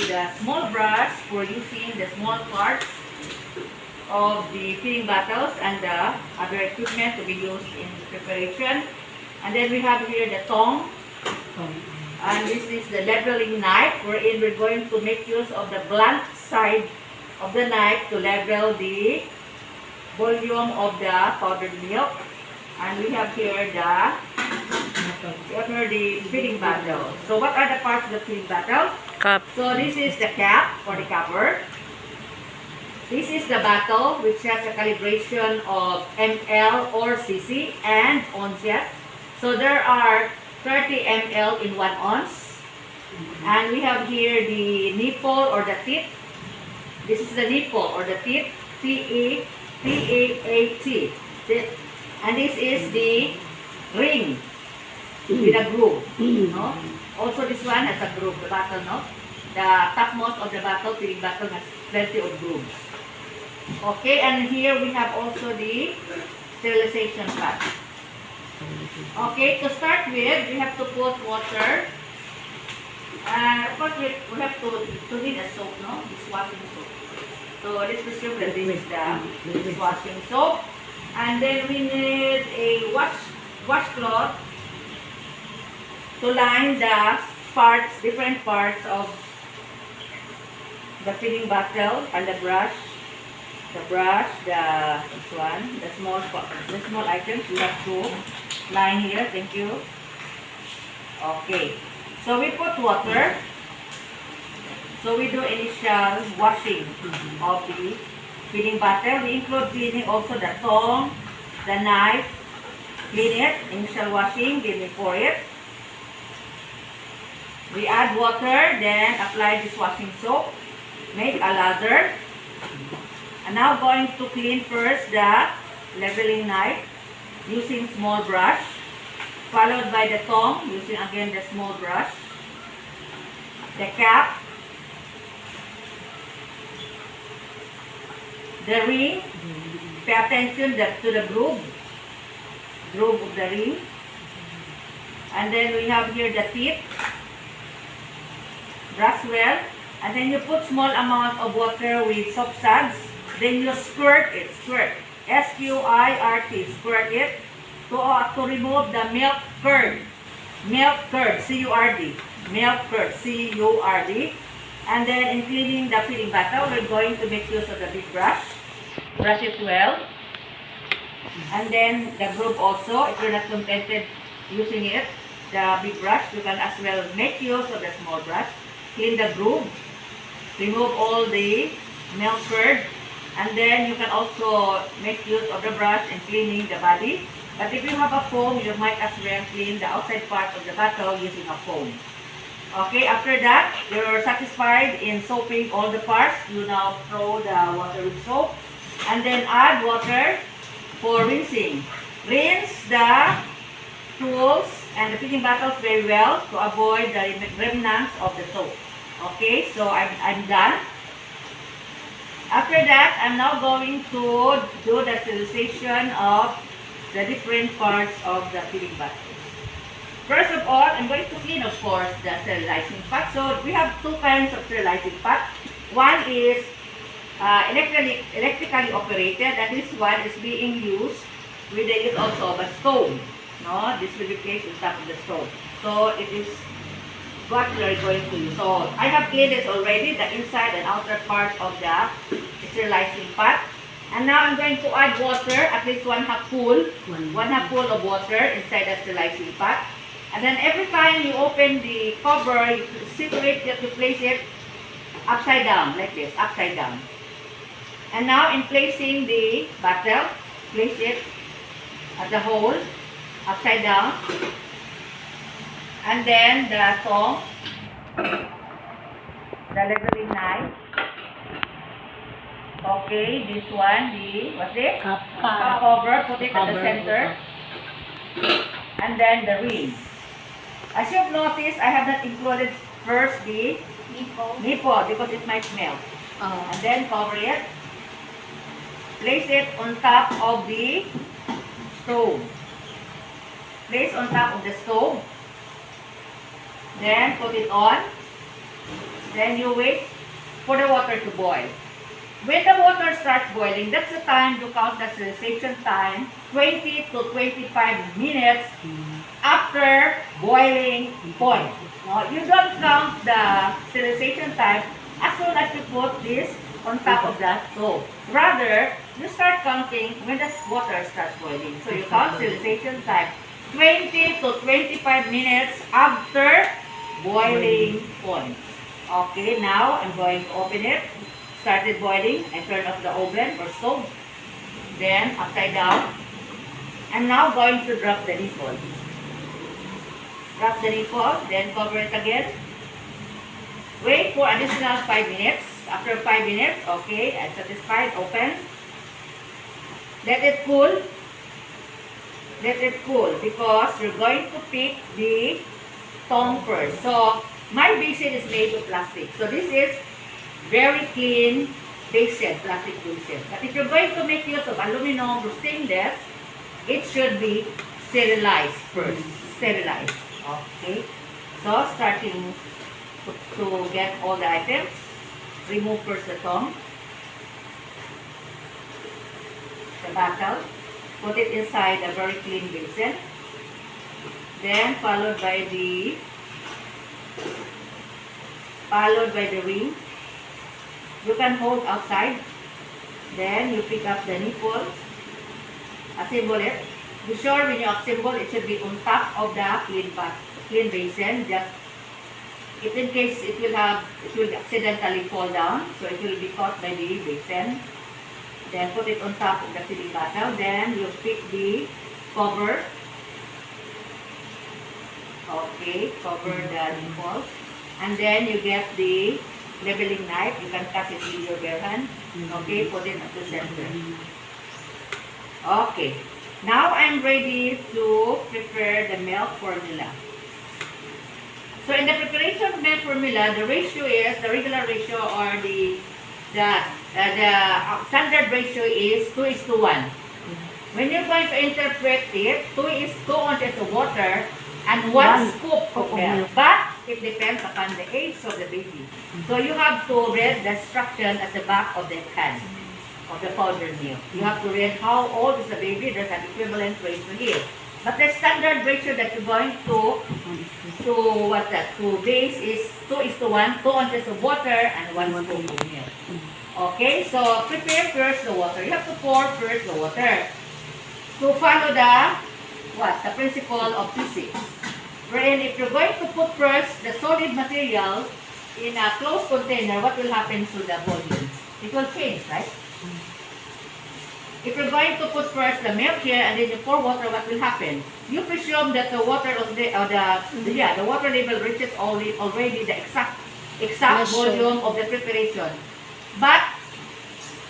the small brush for using the small parts of the feeding bottles and the other equipment to be used in preparation. And then we have here the tongue. And this is the leveling knife, wherein we're going to make use of the blunt side of the knife to level the volume of the powdered milk. And we have here the feeding bottle. So what are the parts of the feeding bottle? Cup. So this is the cap or the cover. This is the bottle, which has a calibration of ml or cc and ounces. So there are 30 ml in 1 ounce. And we have here the nipple or the tip. This is the nipple or the tip. T-E-P-A-A-T. And this is the ring with a groove. No? Also this one has a groove, the bottle, no? The topmost of the bottle, feeding bottle, has plenty of grooves. Okay, and here we have also the sterilization pad. Okay, to start with, we have to put water. Of course, we have to need a soap, no? Dishwashing soap. So let's presume that this is the dishwashing soap. And then we need a washcloth to line the parts, different parts of the feeding bottle and the brush. The small items we have to line here. Thank you. Okay. So we put water. So we do initial washing of the feeding bottle. We include cleaning also the tongue, the knife. Clean it. Initial washing. Then we pour it. We add water. Then apply dishwashing soap. Make a lather. And now going to clean first the leveling knife using small brush, followed by the tongue using again the small brush, the cap, the ring. Pay attention to the groove of the ring. And then we have here the tip. Brush well. And then you put small amount of water with soap suds. Then you squirt it. S-Q-I-R-T. Squirt it to remove the milk curd. Milk curd. C-U-R-D. Milk curd. C-U-R-D. And then in cleaning the feeding bottle, we're going to make use of the big brush. Brush it well. And then the groove also, if you're not contented using it, the big brush, you can as well make use of the small brush. Clean the groove. Remove all the milk curd. And then you can also make use of the brush in cleaning the body. But if you have a foam, you might as well clean the outside part of the bottle using a foam. Okay, after that, you're satisfied in soaping all the parts. You now throw the water with soap. And then add water for rinsing. Rinse the tools and the feeding bottles very well to avoid the remnants of the soap. Okay, so I'm done. After that, I'm now going to do the sterilization of the different parts of the feeding bottles. First of all, I'm going to clean, of course, the sterilizing pot. So we have two kinds of sterilizing pot. One is electrically operated, and this one is being used with the use also of a stove. No, this will be placed on top of the stove. So it is what we are going to use. So I have cleaned this already, the inside and outer part of the sterilizing pot. And now I'm going to add water, at least one half full of water inside the sterilizing pot. And then every time you open the cover, you situate it, you place it upside down, like this, upside down. And now in placing the bottle, place it at the hole, upside down. And then the tongue, the leveling knife. Okay, this one, what's this? Cup cover, put it at the center. And then the ring. As you've noticed, I have not included first the nipple because it might melt. And then cover it. Place it on top of the stove. Place on top of the stove. Then put it on. Then you wait for the water to boil. When the water starts boiling, that's the time to count the sterilization time, 20 to 25 minutes after boiling point. No, you don't count the sterilization time as soon as you put this on top of that stove. Rather, you start counting when the water starts boiling. So you count sterilization time 20 to 25 minutes after boiling point. Okay, now I'm going to open it. Started boiling, I turn off the oven or stove. Then upside down. I'm now going to drop the nipple. Drop the nipple, then cover it again. Wait for additional 5 minutes. After 5 minutes, okay, I'm satisfied. Open. Let it cool. Let it cool because we're going to pick the tongue first. So my basin is made of plastic. So this is very clean basin, plastic basin. But if you're going to make use of aluminum or stainless, it should be sterilized first. Sterilized. Okay. So starting to get all the items, remove first the tongue, the bottle, put it inside a very clean basin. Then followed by the ring. You can hold outside. Then you pick up the nipple, assemble it. Be sure when you assemble, it should be on top of the clean basin. Just if in case it will accidentally fall down, so it will be caught by the basin. Then put it on top of the filling bottle. Then you pick the cover. Okay, cover the nipple. And then you get the leveling knife. You can cut it with your bare hand. Okay, put it at the center. Okay, now I'm ready to prepare the milk formula. So in the preparation of milk formula, the ratio is, the regular ratio or the standard ratio is 2:1. When you're going to interpret it, 2 ounces of water and 1 scoop of milk. But it depends upon the age of the baby. So you have to read the instruction at the back of the can of the powdered milk. You have to read how old is the baby. There's an equivalent ratio here. But the standard ratio that you're going to base is 2:1, 2 ounces of water and 1 scoop of milk. Okay, so prepare first the water. You have to pour first the water. To follow the principle of physics. Wherein if you're going to put first the solid material in a closed container, what will happen to the volume? It will change, right? If you're going to put first the milk here and then you pour water, what will happen? You presume that the water of the water level reaches already the exact volume of the preparation. But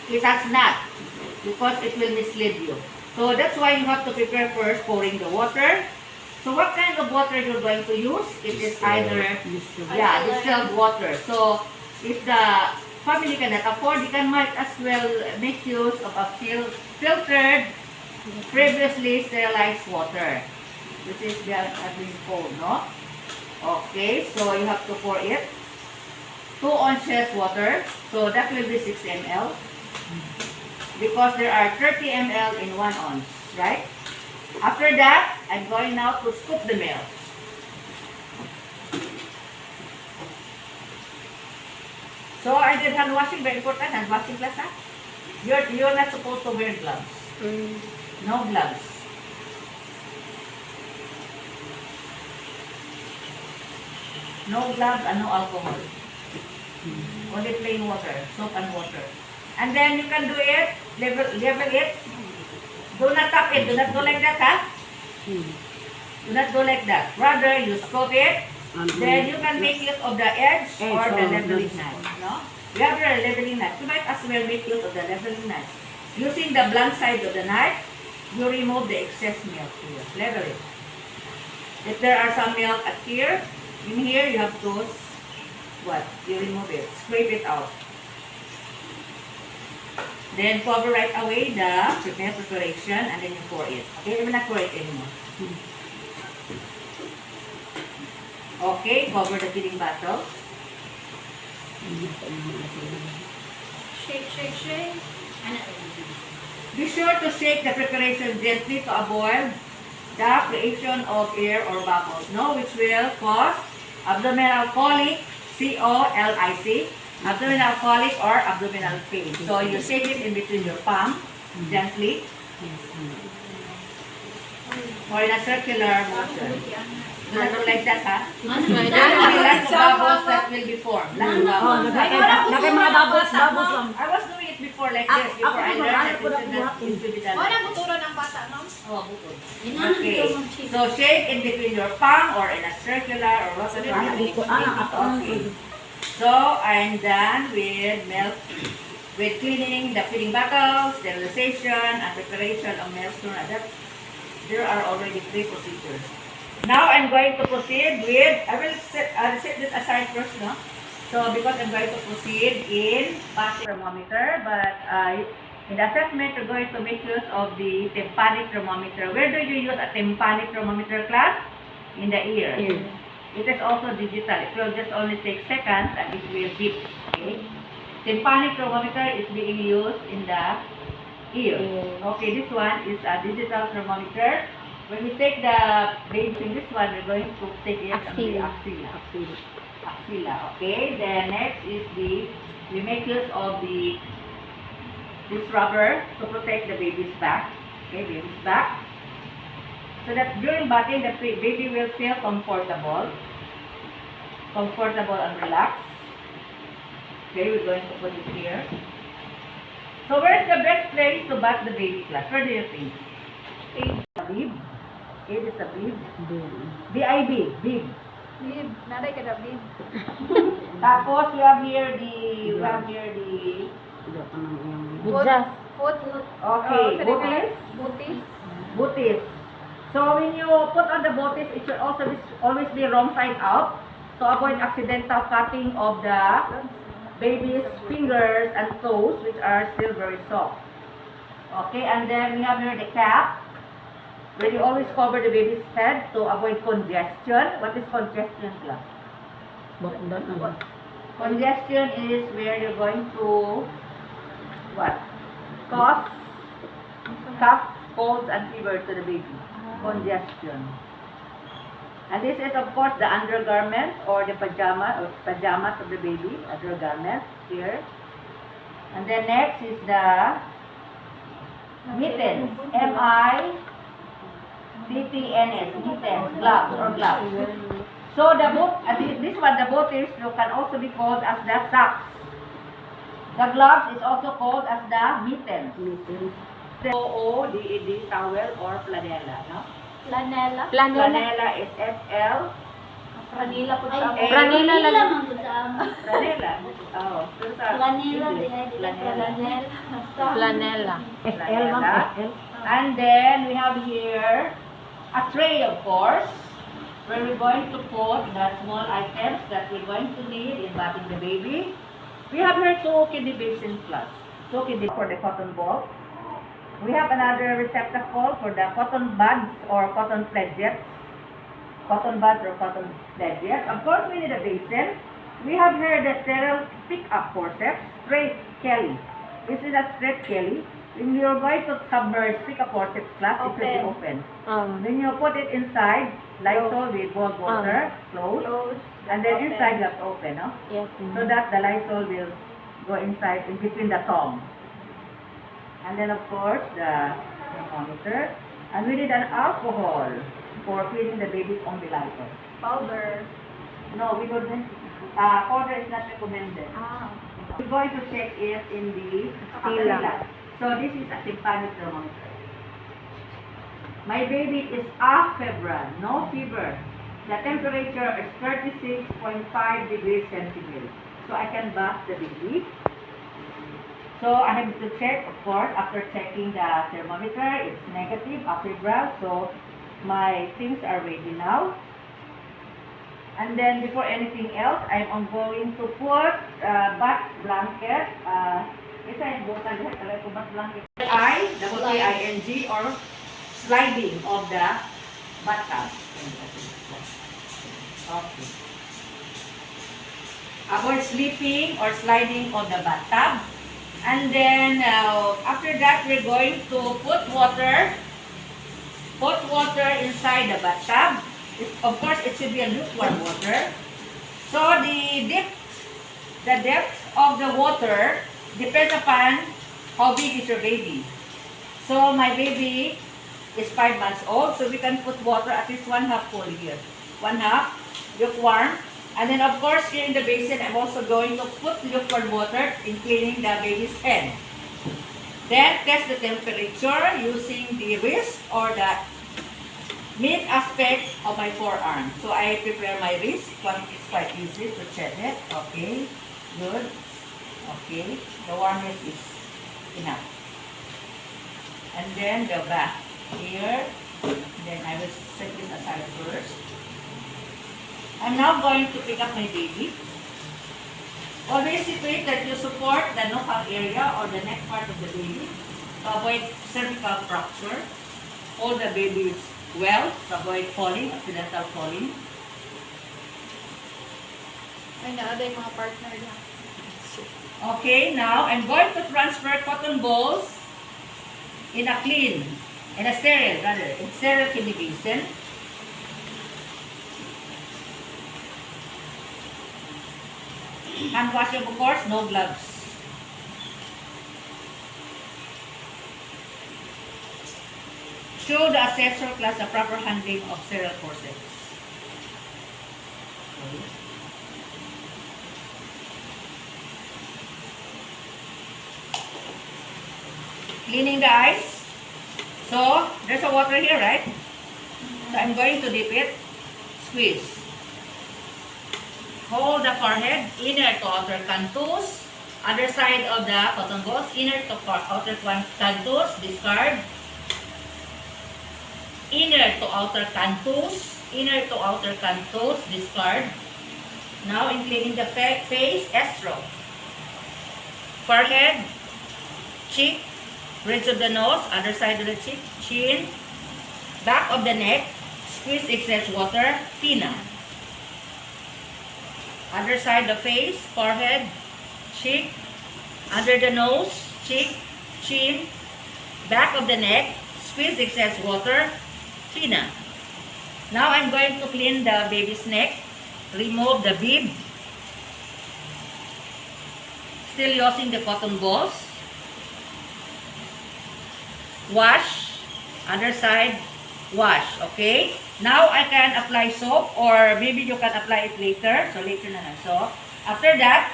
it has not, because it will mislead you. So that's why you have to prepare first pouring the water. So what kind of water you're going to use? It is either distilled water. So if the family cannot afford, you might as well make use of a filtered, previously sterilized water. This is has been cold, no? Okay, so you have to pour it. 2 ounces water. So that will be 6 ml. Because there are 30 ml in 1 ounce, right? After that, I'm going now to scoop the milk. So I did hand washing, very important, hand washing class, huh? You're not supposed to wear gloves. No gloves. No gloves and no alcohol. Only plain water, soap and water. And then you can do it, level it. Do not tap it, do not go like that, huh? Do not go like that. Rather, you scoop it, then you can make use of the edge or the leveling knife. No? You have your leveling knife. You might as well make use of the leveling knife. Using the blunt side of the knife, you remove the excess milk here. Level it. If there are some milk at here, in here you have to, you remove it. Scrape it out. Then cover right away the preparation and then you pour it. Okay, we're not pour it anymore. Okay, cover the filling bottle. Shake, shake, shake. Be sure to shake the preparation gently to avoid the creation of air or bubbles, no, which will cause abdominal colic, C-O-L-I-C, abdominal colic or abdominal pain. So you shake it in between your palm, gently, or in a circular motion. Do not do like that, ha? Lots of bubbles that will be formed. Lots of bubbles. I was doing it before like this, before I learned that it should be done. Wala buturan ang bata, no? Oh, bukod. Okay. So shake in between your palm or in a circular or rotary. Okay. So I'm done with milk, with cleaning the feeding bottles, sterilization, and preparation of milk. There are already 3 procedures. Now I'm going to proceed with, I'll set this aside first, no? So because I'm going to proceed in passing thermometer, but in the assessment, you're going to make use of the tympanic thermometer. Where do you use a tympanic thermometer, class? In the ear. It is also digital. It will just only take seconds and it will beep. Okay? Tympanic thermometer is being used in the ear. Okay, this one is a digital thermometer. When we take the baby in this one, we're going to take it on the axilla. Okay, then next is we make use of this rubber to protect the baby's back. Okay, baby's back. So that during bathing, the baby will feel comfortable and relaxed. Okay, we're going to put it here. So where's the best place to bath the baby, class? Where do you think? Bib. It is a bib. B-I-B. Bib. Bib. Naday ka na, bib. Tapos we have here the Foot. okay, butis. Butis. Butis. So when you put on the butis, it should also always be wrong side out to avoid accidental cutting of the baby's fingers and toes, which are still very soft. Okay, and then we have here the cap. Where you always cover the baby's head to avoid congestion. What is congestion, class? Congestion is where you're going to what? Cause cough, colds, and fever to the baby. Congestion. And this is, of course, the undergarment or the pajamas of the baby. Undergarment here. And then next is the mittens. M-I-T-T-N-S. Mittens. Gloves or gloves. So the this one, the butis, can also be called as the socks. The gloves is also called as the mittens. O-O-D-E-D, towel or flanella, no? Flanella. Flanella is F-L. Franila po sa Ay, Franila lang. Flanella. Oh, so sa English, Flanella. Flanella. And then we have here a tray, of course, where we're going to put the small items that we're going to need in bathing the baby. We have here 2 kidney basins plus. 2 kidney for the cotton ball. We have another receptacle for the cotton buds or cotton pledgets. Cotton buds or cotton pledgets. Of course, we need a basin. We have here the sterile pick-up forceps, straight Kelly. This is a straight Kelly. When you're going to submerge pick-up forceps class, it should be open. Then you put it inside, Lysol with boiled water, close. And then inside you have to open, no? Yes. So that the Lysol will go inside in between the thumb. And then of course the thermometer. And we need an alcohol for feeding the baby's umbilical. Powder. No, we don't. Powder is not recommended. We're going to check it in the axilla. So this is a tympanic thermometer. My baby is afebrile, no fever. The temperature is 36.5 degrees centigrade. So I can bath the baby. So I have to check, of course, after checking the thermometer, it's negative, afebrile. So my things are ready now. And then before anything else, I'm going to put bath blanket. I-W-A-I-N-G or sliding of the bathtub. Okay. Avoid sleeping or sliding on the bathtub. And then, after that, we're going to put water inside the bathtub. Of course, it should be a lukewarm water. So, the depth of the water depends upon how big is your baby. So, my baby is 5 months old, so we can put water at least 1/2 full here. 1/2 lukewarm. And then, of course, here in the basin, I'm also going to put lukewarm water in cleaning the baby's head. Then, test the temperature using the wrist or the mid aspect of my forearm. So, I prepare my wrist. It's quite easy to check it. Okay, good. Okay, the warmness is enough. And then, the back here. Then, I will set this aside first. I'm now going to pick up my baby. Always see to it that you support the knockout area or the neck part of the baby to avoid cervical fracture. Hold the baby well to avoid falling, accidental falling. Ay, naada yung mga partner niya. Okay, now I'm going to transfer cotton balls in a sterile kidney basin. Hand washing, of course, no gloves. Show the assessor class the proper handling of sterile corsets. Okay. Cleaning the eyes. So, there's a water here, right? So, I'm going to dip it. Squeeze. Hold the forehead, inner to outer canthus. Other side of the cotton balls, inner to outer canthus, discard. Inner to outer canthus, discard. Now, in cleaning the face, estro. Forehead, cheek, bridge of the nose, other side of the cheek, chin, back of the neck, squeeze excess water, pinna. Other side of the face, forehead, cheek, under the nose, cheek, chin, back of the neck, squeeze excess water, pinna. Now I'm going to clean the baby's neck, remove the bib, still using the cotton balls, wash, other side, wash, okay? Now, I can apply soap or maybe you can apply it later. So, later na lang. So, after that,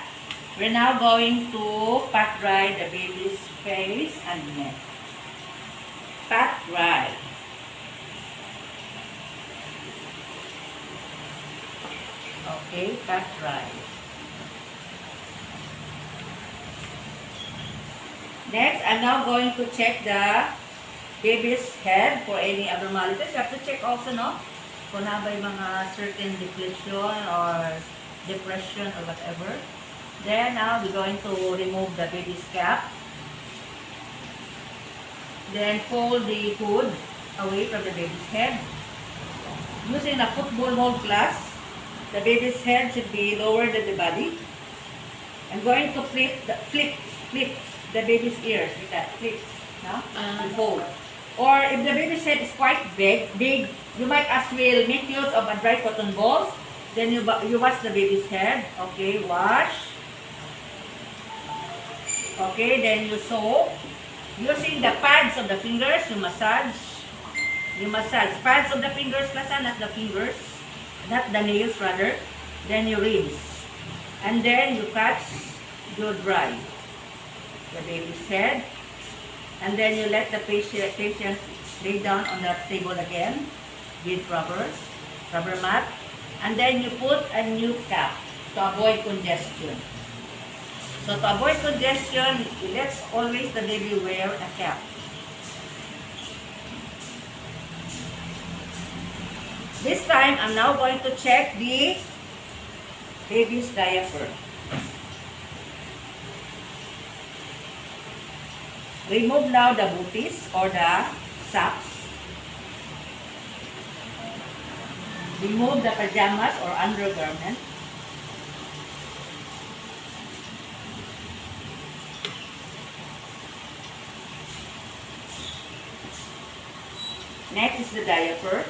we're now going to pat dry the baby's face and neck. Pat dry. Okay, pat dry. Next, I'm now going to check the baby's head for any abnormalities. You have to check also, no? Kung na ba yung mga certain depletion or depression or whatever. Then now we're going to remove the baby's cap. Then fold the hood away from the baby's head. Using a football mold glass, the baby's head should be lower than the body. I'm going to flip the baby's ears with that. Flip, no? And fold. Or if the baby's head is quite big, you might as well make use of a dry cotton balls. Then you wash the baby's head. Okay, wash. Okay, then you soak. Using the pads of the fingers, you massage. You massage pads of the fingers, not the fingers, not the nails rather. Then you rinse. And then you catch, you dry the baby's head. And then you let the patient lay down on the table again with rubber mat. And then you put a new cap to avoid congestion. So to avoid congestion, let's always the baby wear a cap. This time, I'm now going to check the baby's diaper. Remove now the booties or the socks. Remove the pajamas or undergarment. Next is the diaper.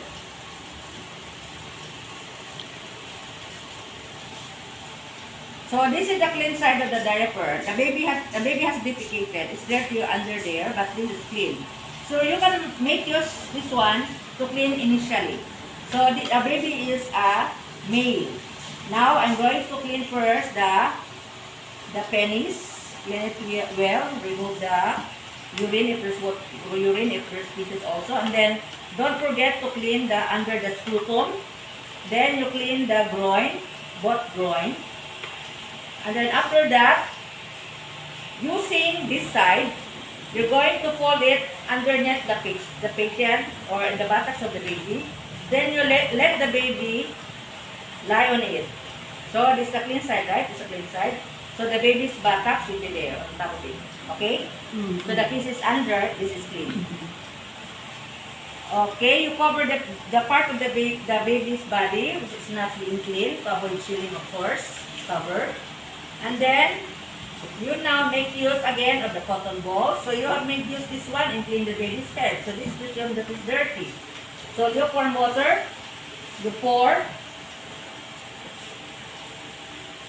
So this is the clean side of the diaper. The baby has defecated. It's dirty under there, but this is clean. So you can make use this one to clean initially. So the baby is a male. Now I'm going to clean first the penis. Clean it well. Remove the urine if there's pieces also, and then don't forget to clean the under the scrotum. Then you clean the groin, both groin. And then after that, using this side, you're going to fold it underneath the patient or the buttocks of the baby. Then you let the baby lie on it. So this is the clean side, right? This is the clean side. So the baby's buttocks will be there on top of it. Okay? So the piece is under, this is clean. Okay, you cover the part of the baby's body, which is not being clean, to avoid chilling, of course. Cover. And then, you now make use again of the cotton ball. So you have made use this one and clean the baby's head. So this is the one that is dirty. So lukewarm water, you pour.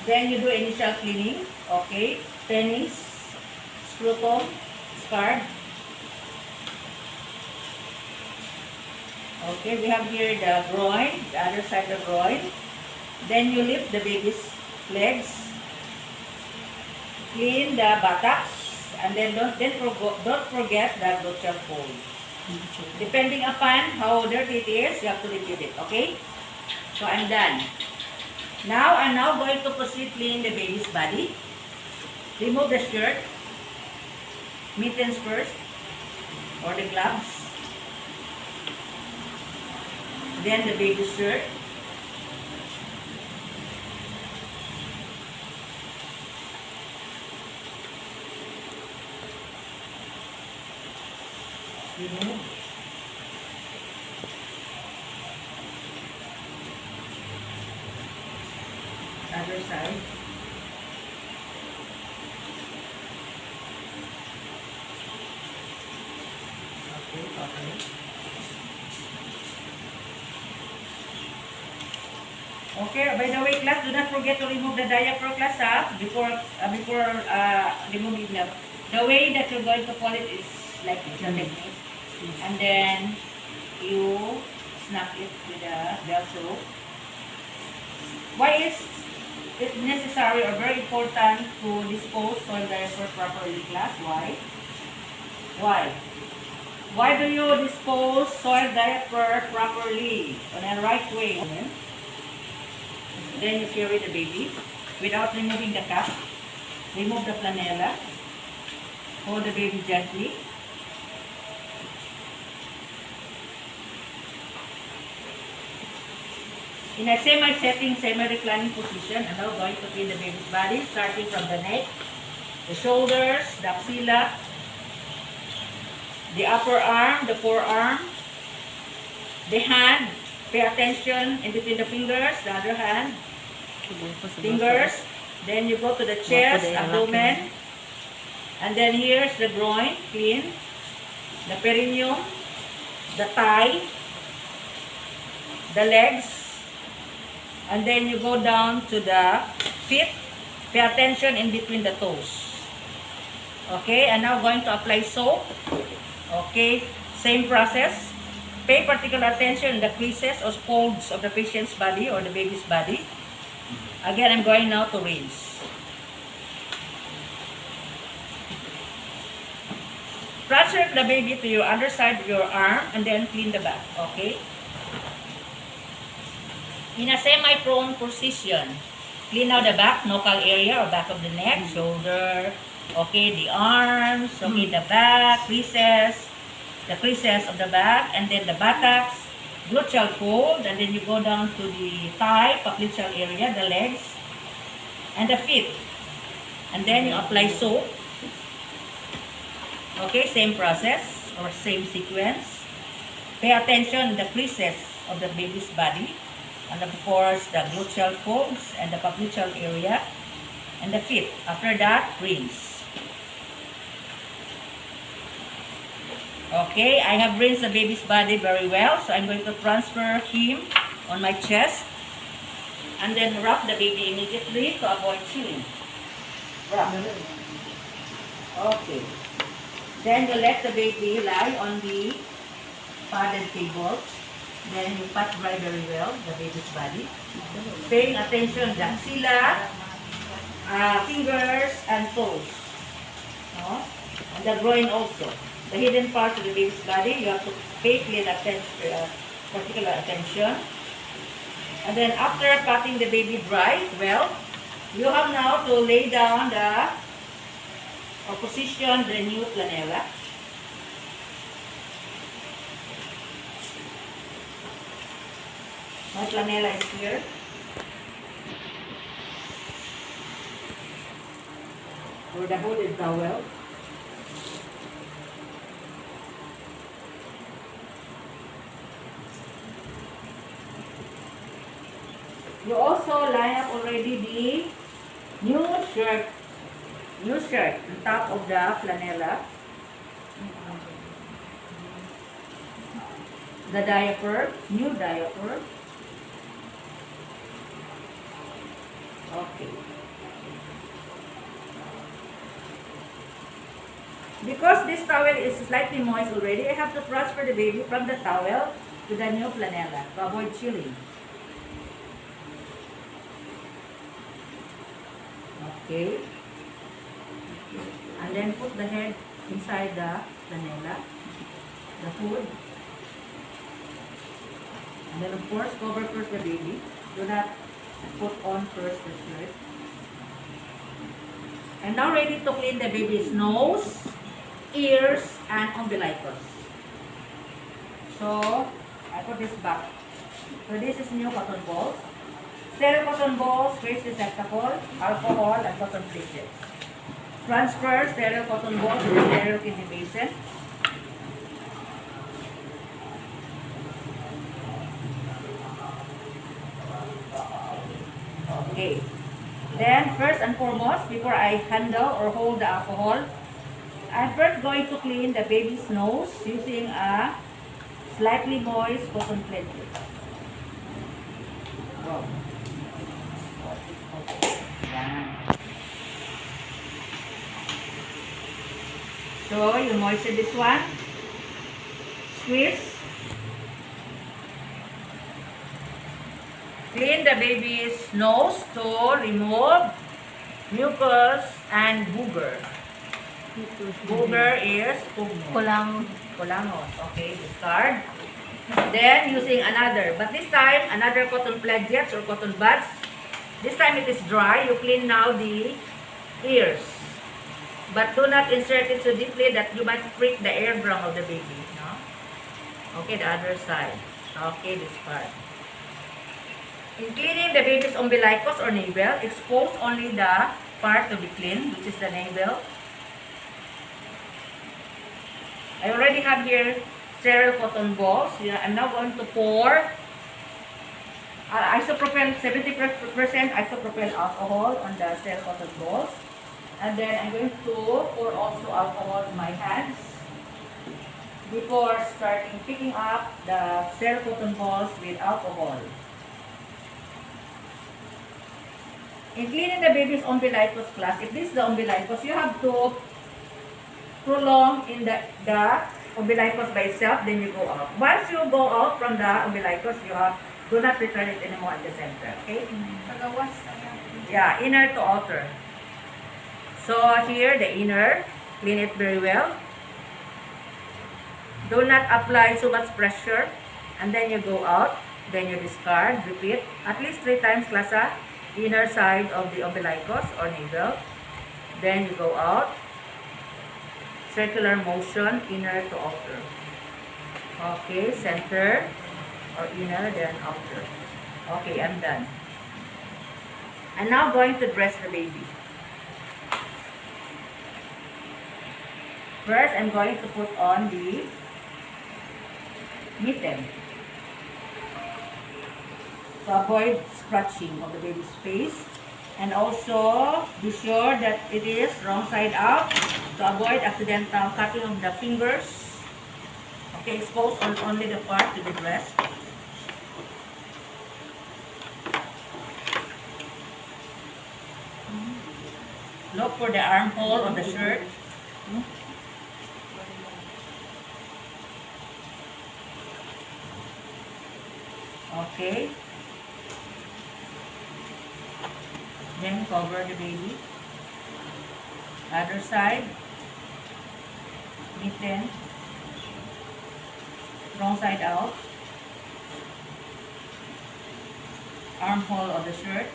Then you do initial cleaning. Okay, penis, scrotum, scard. Okay, we have here the groin, the other side of the groin. Then you lift the baby's legs. Clean the buttocks, and then don't forget the gluteal fold. Depending upon how dirty it is, you have to repeat it. Okay? So I'm done. Now I'm going to proceed cleaning the baby's body. Remove the shirt, mittens first, or the gloves. Then the baby's shirt. Remove. Other side. Okay, by the way, class, do not forget to remove the diaper, class, before removing them. The way that you're going to fold it is like this, the technique. And then you snap it with a Velcro. Why is it necessary or very important to dispose soil diaper properly, class? Why? Why? Why do you dispose soil diaper properly on a right way? Then you carry the baby without removing the cap. Remove the flanella. Hold the baby gently. In a semi-setting, semi-reclining position, I'm now going to clean the baby's body, starting from the neck, the shoulders, the axilla, the upper arm, the forearm, the hand. Pay attention in between the fingers, the other hand, fingers. Then you go to the chest, abdomen, and then here's the groin, clean, the perineum, the thigh, the legs, and then you go down to the feet. Pay attention in between the toes. Okay, and now going to apply soap. Okay, same process. Pay particular attention in the creases or folds of the patient's body or the baby's body. Again, I'm going now to rinse. Transfer the baby to your underside of your arm and then clean the back. Okay? In a semi-prone position, clean out the back, knuckle area or back of the neck, shoulder, okay, the arms, okay, the back, creases, the creases of the back, and then the buttocks, gluteal fold, and then you go down to the thigh, popliteal area, the legs, and the feet. And then you apply soap. Okay, same process or same sequence. Pay attention to the creases of the baby's body, and of course the gluteal folds and the popliteal area, and the feet. After that, rinse. Okay, I have rinsed the baby's body very well, so I'm going to transfer him on my chest and then wrap the baby immediately to avoid chilling. Wrap. Okay. Then you let the baby lie on the padded table. Then you pat dry very well the baby's body. Paying attention the axilla, fingers, and toes. No? And the groin also. The hidden part of the baby's body, you have to pay particular attention. And then after patting the baby dry, well, you have now to lay down the or position the new flanella. My flanella is here. Or the hooded towel. You also line up already the new shirt on top of the flanella. The diaper, new diaper. Okay. Because this towel is slightly moist already, I have to transfer the baby from the towel to the new flanella to avoid chilling. Okay. And then put the head inside the flanella, the hood. And then of course, cover first the baby. Do not put on first the shirt. And now ready to clean the baby's nose, ears, and umbilicus. So, I put this back. So this is new cotton balls. Sterile cotton balls, waste receptacle, alcohol, and cotton platelets. Transfer sterile cotton balls to the sterile kidney basin. Okay. Then, first and foremost, before I handle or hold the alcohol, I'm first going to clean the baby's nose using a slightly moist cotton platelet. Wow. Yan. So, you moisten this one. Squeeze. Clean the baby's nose to remove mucus and booger. Booger is kulangot. Okay, discard. Then using another, but this time another cotton pledgets or cotton buds. This time it is dry. You clean now the ears, but do not insert it so deeply that you might prick the eardrum of the baby. No? Okay, the other side. Okay, this part. In cleaning the baby's umbilicus or navel, expose only the part to be cleaned, which is the navel. I already have here sterile cotton balls. I'm now going to pour isopropyl, 70% isopropyl alcohol on the sterile cotton balls. And then I'm going to pour also alcohol in my hands before starting picking up the sterile cotton balls with alcohol. In cleaning the baby's umbilicus class, if this is the umbilicus, you have to prolong in the umbilicus by itself, then you go out. Once you go out from the umbilicus, do not return it anymore at the center. Okay? Yeah, inner to outer. So here, the inner, clean it very well. Do not apply so much pressure. And then you go out, then you discard, repeat. At least 3 times, klasa. Inner side of the umbilicus or navel. Then you go out. Circular motion, inner to outer. Okay, center or inner, then outer. Okay, I'm done. I'm now going to dress the baby. First, I'm going to put on the mitten to avoid scratching of the baby's face. And also, be sure that it is wrong side out to avoid accidental cutting of the fingers Okay, expose only the part to the breast. Look for the armhole of the shirt. Okay. Then cover the baby. Other side. Mitten. Wrong side out. Armhole of the shirt.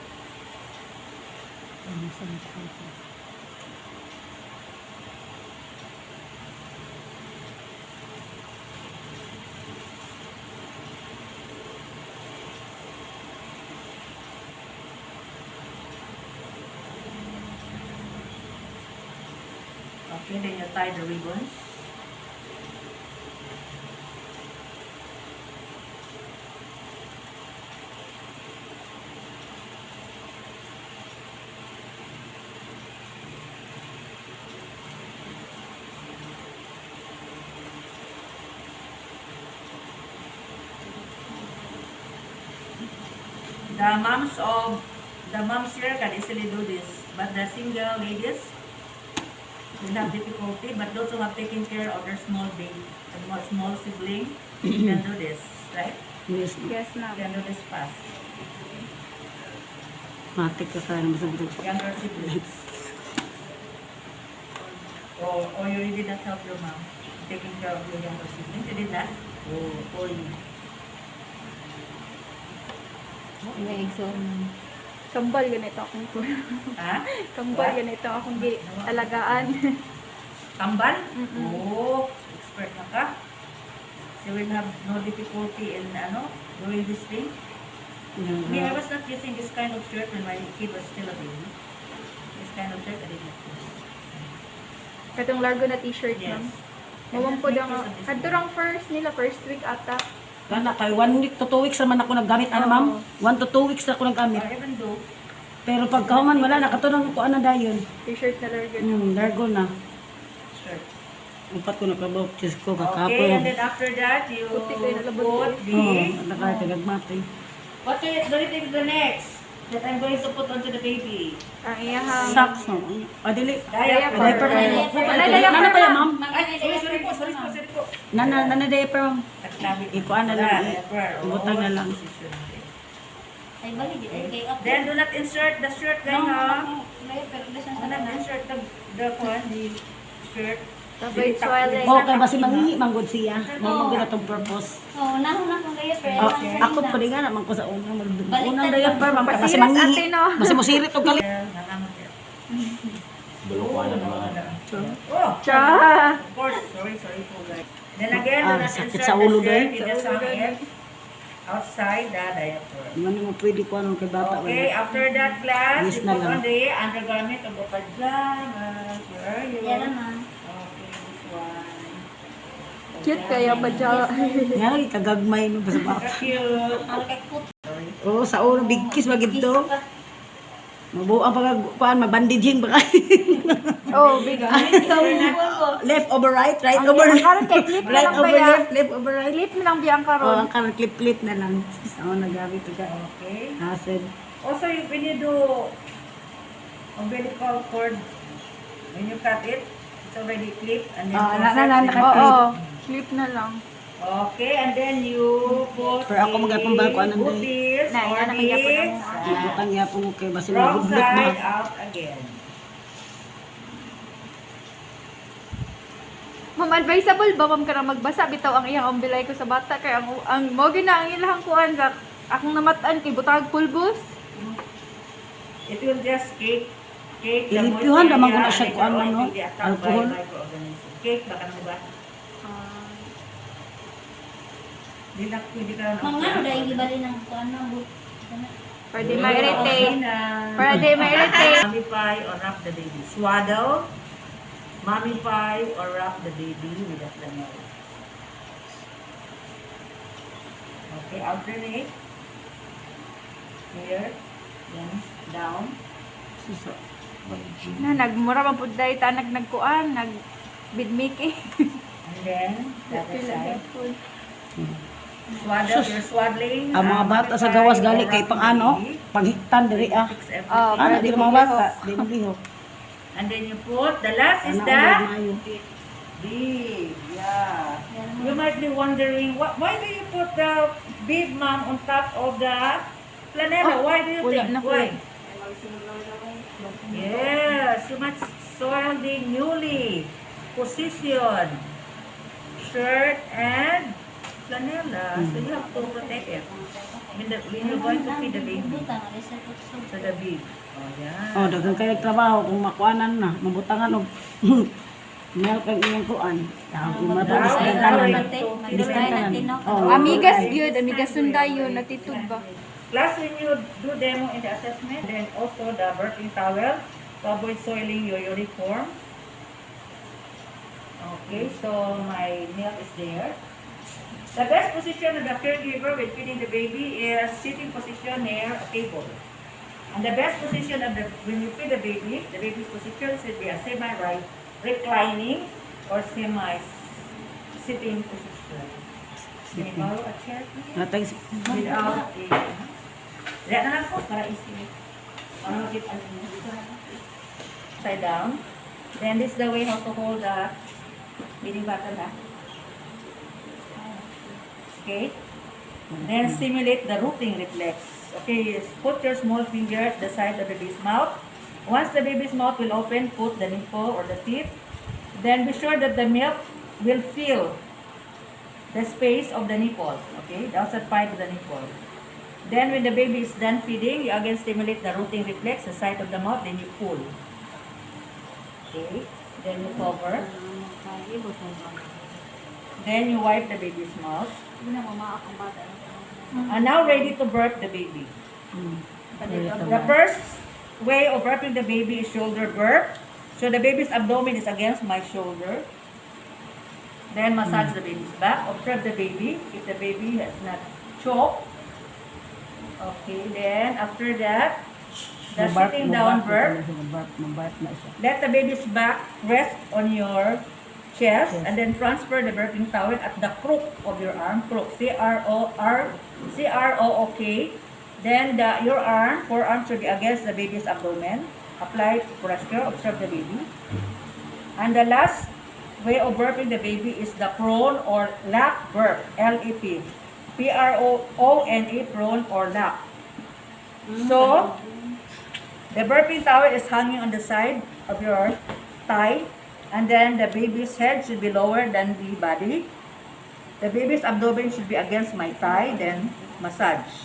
Okay, then you tie the ribbons. The moms here can easily do this, but the single ladies will have difficulty. But those who have taken care of their small baby, the small sibling, can do this, right? Yes. Yes, ma'am. Can do this fast. Matik ka kaya naman sa buto. Younger siblings. Or you did not help your mom taking care of your younger siblings. You did that? Oh, for you. Kambal ganito akong Ha? Kambal ganito akong alagaan. Kambal? Mm-mm. Oh, expert na ka. So you will have no difficulty in doing this thing. Me, I was not using this kind of shirt when my kid was still a baby. This kind of shirt I did not use. Katong largo na t-shirt, Yes. ma'am. Mawang po daw kadto rang first week ata. Kana kay 1 week to 2 weeks naman ako naggamit ana ma'am. 1 to 2 weeks na ako naggamit. Even though, Pero pag kahuman wala na katunang ko ana dayon. T-shirt na largo. Largo na. shirt. Upat ko nakabok tis ko Okay, kakapon. and then after that, you Puti kayo nalabot put eh. Oh, the... nakatagagmati. What do you think is the next that I'm going to put onto the baby? Ang iyahang Socks no. Adili. Diaper. Diaper na. Nana pa yan ma'am. Ay, sorry po. Nana diaper ma'am. Ikuan na lang. Diaper. Butang na lang. Ay, bali, ay, kay up. Then do not insert the shirt guys ha. Do not insert the shirt. Sabay swelling. Okay, basi mangihi manggod siya. Mo magina tong purpose. Oo, nahon na kong gaya, pero Oh, ako pa rin nga naman ko sa unang Baliktad unang diaper ma'am kasi Pasirat ate, mangihi. no? Basi mo sirit og kali. Oh, Cha. of course. Sorry po guys. Then again, do not sakit insert sa ulo, the shirt guys. in the socket outside the diaper. Ano mo pwede ko anong kay bata Okay, wala. after that class, Yes you na put lang. on the undergarment of the pajamas. Where are you? yan naman. Okay, this one. Cute kaya ba dyan? Nga lagi kagagmay no basta bata. Cute. Ang kay put. Sorry. Oh, sa ulo big kiss bagid to. Mabuang pag kuan mabandaging ba kay. Oh, big. Left over right, right Ang over karon kay clip na right lang ba over yan? left over right. Clip na lang biyang Oh, karon. ang karon clip na lang. Sa una gamit to ka. Okay. Hasid. Also, when you do umbilical cord, when you cut it, it's already clipped and then na- Oo, clip na lang. Okay, and then you put Pero ako magapang ba ko anong day? booties Na, or yan ang magyapon this, mo. Ibutang ya po kay basi wrong magudlot ba. side out again. Ma'am, advisable ba ma'am ka na magbasa bitaw ang iyang umbilay ko sa bata kay ang mo gina ang ilahang kuan sa akong namatan kay butag pulbos. It will just cake the Ilipyuhan moisture naman ko area na siya and kung ano, it no? will be attacked by Alcohol. microorganisms. Cake baka mo ba? Hindi ka na Mga ano, dahil gibali ng kuan na but. Pwede ma-irritate. Pwede ma-irritate. Mummify or wrap the baby. Swaddle, mummify or wrap the baby with a flannel. Okay, alternate. Here, then down. Na nagmura man pud dai ta nagkuan, nag bidmiki. And then the other Pila side. gapon. Swaddle, you're swaddling. Ang mga bata sa gawas gali kay pang ano, panghiktan diri ah. Fix everything. Ah, Ano pwede di mo mga bata, ihok. di mo lihok. And then you put, the last is Ano the ang maayo. bead. Yeah. You might be wondering, why do you put the bead, ma'am, on top of the flanela? Why do you wala think? na po. Why? Yes, you must soil the newly position shirt and flanela. So you have to protect it. When you're going to feed the baby. Butang, alis na tutso. So the bead. Oh, yeah. Oh, dagang kayo trabaho kung makuanan na, mabutangan og milk ang iyang kuan. Yung mga Now, panis now, ng now, tanan. now, Oh, Amigas gyud, amigas sundayo natitud ba. Plus, when you do demo in the assessment, then also the birthing towel to avoid soiling your uniform. Okay, so my milk is there. The best position of the caregiver when feeding the baby is sitting position near a table. And the best position of when you feed the baby's position should be a semi-right, reclining, or semi-sitting position. Can you borrow a chair, please? Natay Without a... Diyan na lang po, para easy. Ano mag Side down. Then this is the way how to hold the baby button na. Okay? Then stimulate the rooting reflex. Okay, yes. Put your small finger at the side of the baby's mouth. Once the baby's mouth will open, put the nipple or the teeth. Then be sure that the milk will fill the space of the nipple. Okay, the outside part of the nipple. Then when the baby is done feeding, you again stimulate the rooting reflex, the side of the mouth, then you pull. Okay, then you cover. Then you wipe the baby's mouth. And now ready to birth the baby. The first way of birthing the baby is shoulder birth. So the baby's abdomen is against my shoulder. Then massage the baby's back. Observe the baby. If the baby has not choked. Okay, then after that, the sitting down birth. Let the baby's back rest on your chest and then transfer the birthing towel at the crook of your arm. Crook. C-R-O-O-K. Then your forearm should be against the baby's abdomen. Apply pressure. Observe the baby. And the last way of birthing the baby is the prone or lap birth. L-E-P. P-R-O-O-N-E, prone or lap. So, the birthing towel is hanging on the side of your thigh. And then the baby's head should be lower than the body. The baby's abdomen should be against my thigh. Then massage.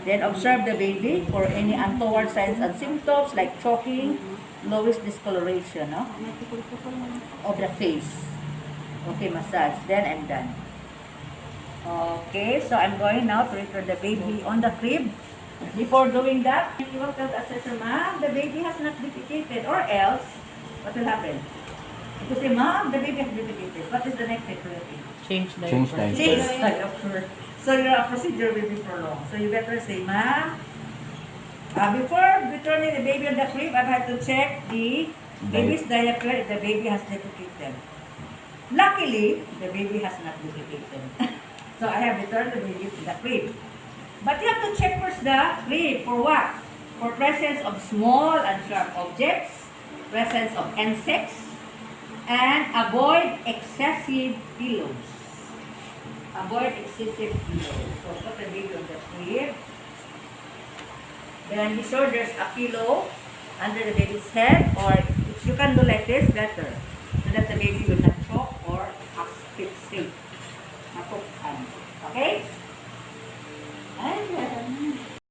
Then observe the baby for any untoward signs and symptoms like choking, lowest discoloration of the face. Okay, massage. Then I'm done. Okay, so I'm going now to return the baby on the crib. Before doing that, you will tell the assessor, ma'am, the baby has not defecated, or else, what will happen? If you say, ma'am, the baby has defecated, what is the next step for the baby? Change Change diaper. diaper. So your procedure will be prolonged. So you better say, ma'am, before returning the baby on the crib, I've had to check the baby's diaper if the baby has defecated. Luckily, the baby has not defecated. So I have returned the baby to the crib. But you have to check first the crib for what? For presence of small and sharp objects, presence of insects, and avoid excessive pillows. Avoid excessive pillows. So put the baby on the crib. Then be sure there's a pillow under the baby's head, or if you can do like this, better, so that the baby will not